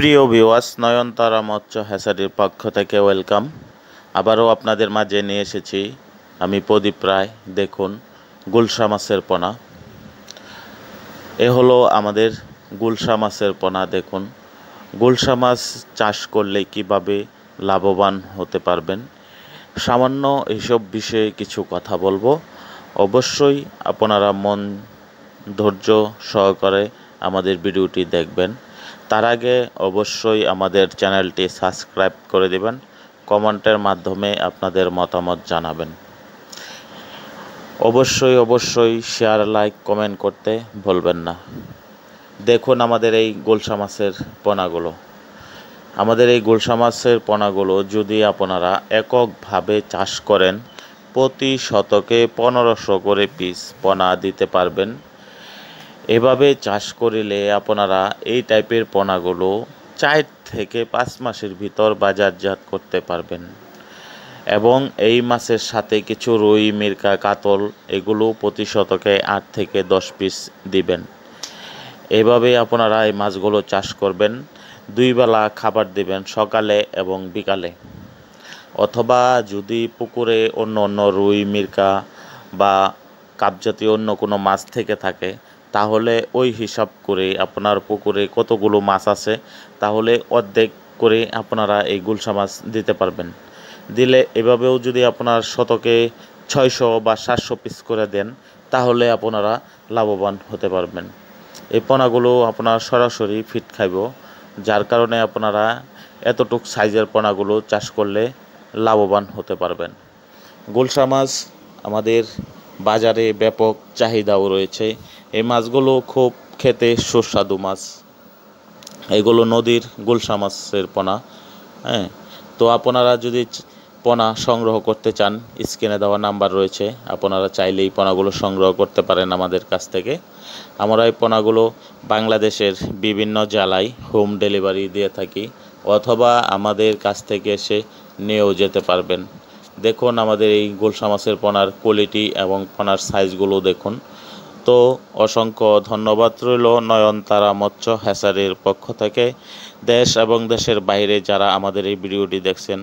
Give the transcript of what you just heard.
প্রিয় ভিউয়ার্স, নয়নতারা মৎস্য হ্যাচারির পক্ষ থেকে ওয়েলকাম। আবারও আপনাদের মাঝে নিয়ে এসেছি আমি প্রদীপ রায়। দেখুন গুলশা মাছের পোনা। এ হলো আমাদের গুলশা মাছের পোনা। দেখুন গুলশা মাছ চাষ করলে কিভাবে লাভবান হতে পারবেন, সামান্য এইসব বিষয়ে কিছু কথা বলবো। অবশ্যই আপনারা মন ধৈর্য সহকারে আমাদের ভিডিওটি দেখবেন। তার আগে অবশ্যই আমাদের চ্যানেলটি সাবস্ক্রাইব করে দেবেন, কমেন্টের মাধ্যমে আপনাদের মতামত জানাবেন। অবশ্যই শেয়ার, লাইক, কমেন্ট করতে ভুলবেন না। দেখুন আমাদের এই গুলশা মাছের পোনাগুলো। আমাদের এই গুলশা মাছের পোনাগুলো যদি আপনারা এককভাবে চাষ করেন, প্রতি শতকে 1500 করে পিস পোনা দিতে পারবেন। এভাবে চাষ করিলে আপনারা এই টাইপের পোনাগুলো 4 থেকে 5 মাসের ভিতর বাজারজাত করতে পারবেন। এবং এই মাছের সাথে কিছু রুই, মিরকা, কাতল এগুলো প্রতি শতকে 8 থেকে 10 পিস দিবেন। এভাবে আপনারা এই মাছগুলো চাষ করবেন। 2 বেলা খাবার দিবেন, সকালে এবং বিকালে। অথবা যদি পুকুরে অন্য রুই, মিরকা বা কাপজাতীয় অন্য কোনো মাছ থেকে থাকে, তাহলে ওই হিসাব করে আপনার পুকুরে কতগুলো মাছ আছে, তাহলে অর্ধেক করে আপনারা এই গুলশা মাছ দিতে পারবেন। দিলে এভাবেও যদি আপনার শতকে 600 বা 700 পিস করে দেন, তাহলে আপনারা লাভবান হতে পারবেন। এই পোনাগুলো আপনার সরাসরি ফিট খাইব, যার কারণে আপনারা এতটুক সাইজের পোনাগুলো চাষ করলে লাভবান হতে পারবেন। গুলশা মাছ আমাদের বাজারে ব্যাপক চাহিদাও রয়েছে। এই মাছগুলো খুব খেতে সুস্বাদু মাছ। এগুলো নদীর গুলশা মাছের পোনা। তো আপনারা যদি পোনা সংগ্রহ করতে চান, স্ক্রিনে দেওয়া নাম্বার রয়েছে, আপনারা চাইলেই পোনাগুলো সংগ্রহ করতে পারেন আমাদের কাছ থেকে। আমরা এই পোনাগুলো বাংলাদেশের বিভিন্ন জেলায় হোম ডেলিভারি দিয়ে থাকি, অথবা আমাদের কাছ থেকে এসে নিয়েও যেতে পারবেন। দেখুন আমাদের এই গুলশা মাছের পোনার কোয়ালিটি এবং পোনার সাইজগুলো দেখুন। তো অসংখ্য ধন্যবাদ রইল নয়নতারা মৎস্য হ্যাচারির পক্ষ থেকে। দেশ এবং দেশের বাইরে যারা আমাদের এই ভিডিওটি দেখছেন